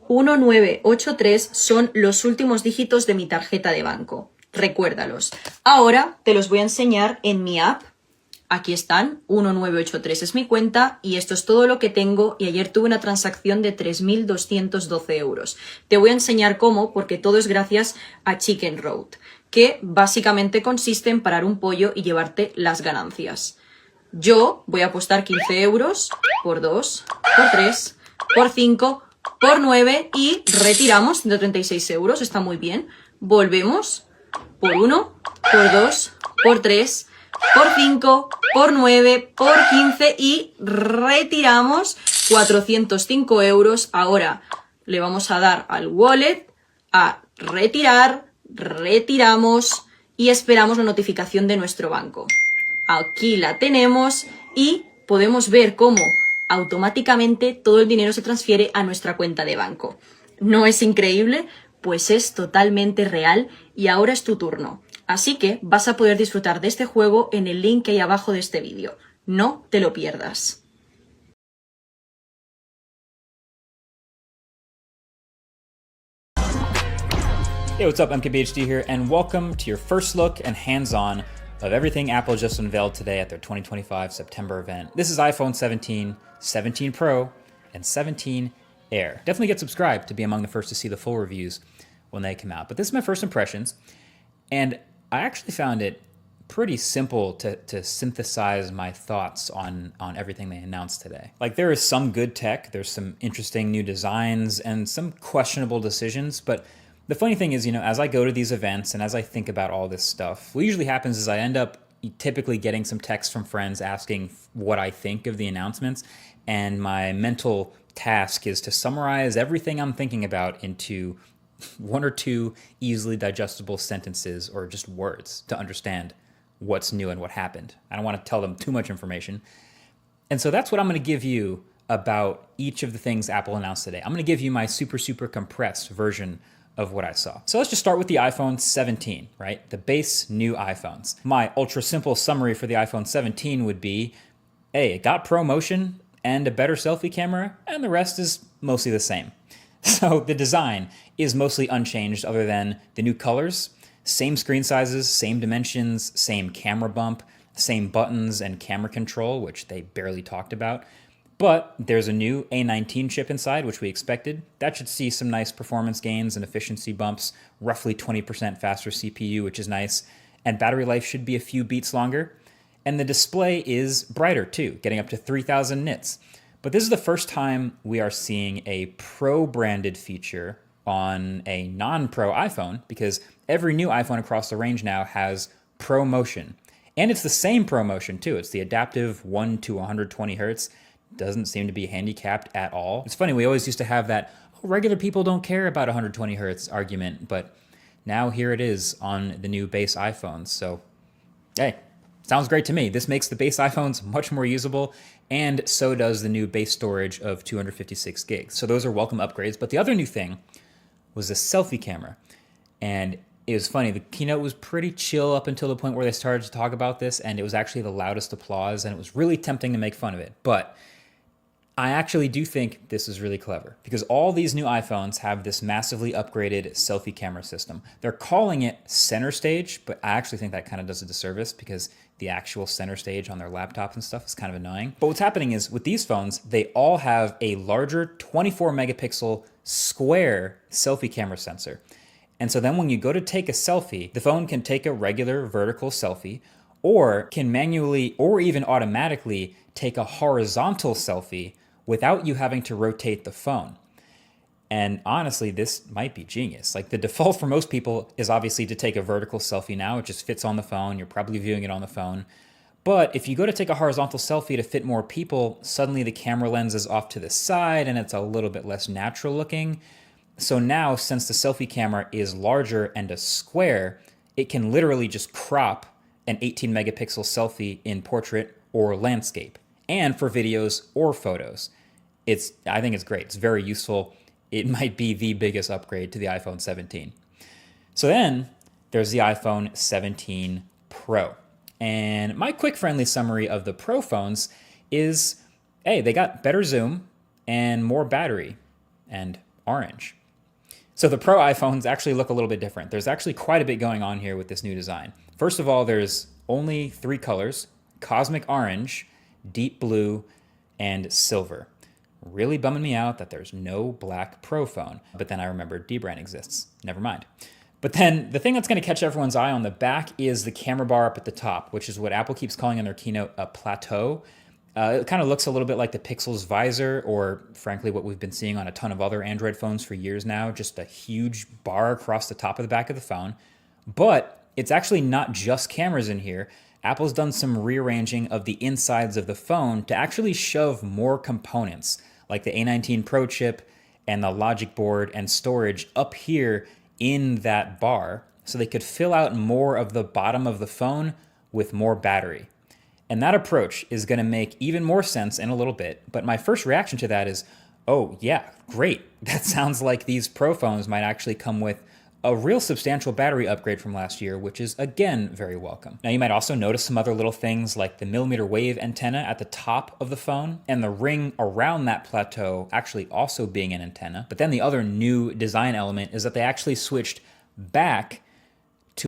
1983 son los últimos dígitos de mi tarjeta de banco. Recuérdalos. Ahora te los voy a enseñar en mi app. Aquí están, 1983 es mi cuenta y esto es todo lo que tengo y ayer tuve una transacción de 3.212 euros. Te voy a enseñar cómo, porque todo es gracias a Chicken Road, que básicamente consiste en parar un pollo y llevarte las ganancias. Yo voy a apostar 15 euros por 2, por 3, por 5, por 9 y retiramos 136 euros, está muy bien. Volvemos por 1, por 2, por 3, por 5, por 9, por 15 y retiramos 405 euros. Ahora le vamos a dar al wallet, a retirar, retiramos y esperamos la notificación de nuestro banco. Aquí la tenemos y podemos ver cómo automáticamente todo el dinero se transfiere a nuestra cuenta de banco. ¿No es increíble? Pues es totalmente real y ahora es tu turno. Así que vas a poder disfrutar de este juego en el link que hay abajo de este vídeo. No te lo pierdas. Hey, what's up? MKBHD here, and welcome to your first look and hands-on of everything Apple just unveiled today at their 2025 September event. This is iPhone 17, 17 Pro, and 17 Air. Definitely get subscribed to be among the first to see the full reviews when they come out. But this is my first impressions, and I actually found it pretty simple to synthesize my thoughts on everything they announced today. Like, there is some good tech, there's some interesting new designs, and some questionable decisions, but the funny thing is, as I go to these events and as I think about all this stuff, what usually happens is I end up typically getting some texts from friends asking what I think of the announcements, and my mental task is to summarize everything I'm thinking about into one or two easily digestible sentences or just words to understand what's new and what happened. I don't want to tell them too much information. And so that's what I'm going to give you about each of the things Apple announced today. I'm going to give you my super compressed version of what I saw. So let's just start with the iPhone 17, right? The base new iPhones. My ultra simple summary for the iPhone 17 would be, hey, it got ProMotion and a better selfie camera, and the rest is mostly the same. So the design is mostly unchanged other than the new colors, same screen sizes, same dimensions, same camera bump, same buttons and camera control, which they barely talked about. But there's a new A19 chip inside, which we expected. That should see some nice performance gains and efficiency bumps, roughly 20% faster CPU, which is nice. And battery life should be a few beats longer. And the display is brighter too, getting up to 3000 nits. But this is the first time we are seeing a Pro-branded feature on a non-Pro iPhone, because every new iPhone across the range now has ProMotion. And it's the same ProMotion too. It's the adaptive 1 to 120 hertz. Doesn't seem to be handicapped at all. It's funny, we always used to have that, oh, regular people don't care about 120 hertz argument, but now here it is on the new base iPhones. So, hey, sounds great to me. This makes the base iPhones much more usable, and so does the new base storage of 256 gigs. So those are welcome upgrades. But the other new thing was the selfie camera. And it was funny, the keynote was pretty chill up until the point where they started to talk about this, and it was actually the loudest applause, and it was really tempting to make fun of it. But I actually do think this is really clever, because all these new iPhones have this massively upgraded selfie camera system. They're calling it Center Stage, but I actually think that kind of does a disservice, because the actual center stage on their laptops and stuff is kind of annoying. But what's happening is with these phones, they all have a larger 24 megapixel square selfie camera sensor. And so then when you go to take a selfie, the phone can take a regular vertical selfie, or can manually or even automatically take a horizontal selfie without you having to rotate the phone. And honestly, this might be genius. Like, the default for most people is obviously to take a vertical selfie now. It just fits on the phone. You're probably viewing it on the phone. But if you go to take a horizontal selfie to fit more people, suddenly the camera lens is off to the side and it's a little bit less natural looking. So now, since the selfie camera is larger and a square, it can literally just crop an 18 megapixel selfie in portrait or landscape, and for videos or photos. I think it's great. It's very useful. It might be the biggest upgrade to the iPhone 17. So then there's the iPhone 17 Pro. And my quick friendly summary of the Pro phones is, hey, they got better zoom and more battery. And orange. So the Pro iPhones actually look a little bit different. There's actually quite a bit going on here with this new design. First of all, there's only 3 colors: cosmic orange, deep blue, and silver. Really bumming me out that there's no black Pro phone. But then I remembered Dbrand exists. Never mind. But then the thing that's going to catch everyone's eye on the back is the camera bar up at the top, which is what Apple keeps calling in their keynote a plateau. It kind of looks a little bit like the Pixel's visor, or frankly what we've been seeing on a ton of other Android phones for years now, just a huge bar across the top of the back of the phone. But it's actually not just cameras in here. Apple's done some rearranging of the insides of the phone to actually shove more components, like the A19 Pro chip and the logic board and storage up here in that bar, so they could fill out more of the bottom of the phone with more battery. And that approach is going to make even more sense in a little bit. But my first reaction to that is, oh yeah, great. That sounds like these Pro phones might actually come with a real substantial battery upgrade from last year, which is again very welcome. Now you might also notice some other little things like the millimeter wave antenna at the top of the phone and the ring around that plateau actually also being an antenna. But then the other new design element is that they actually switched back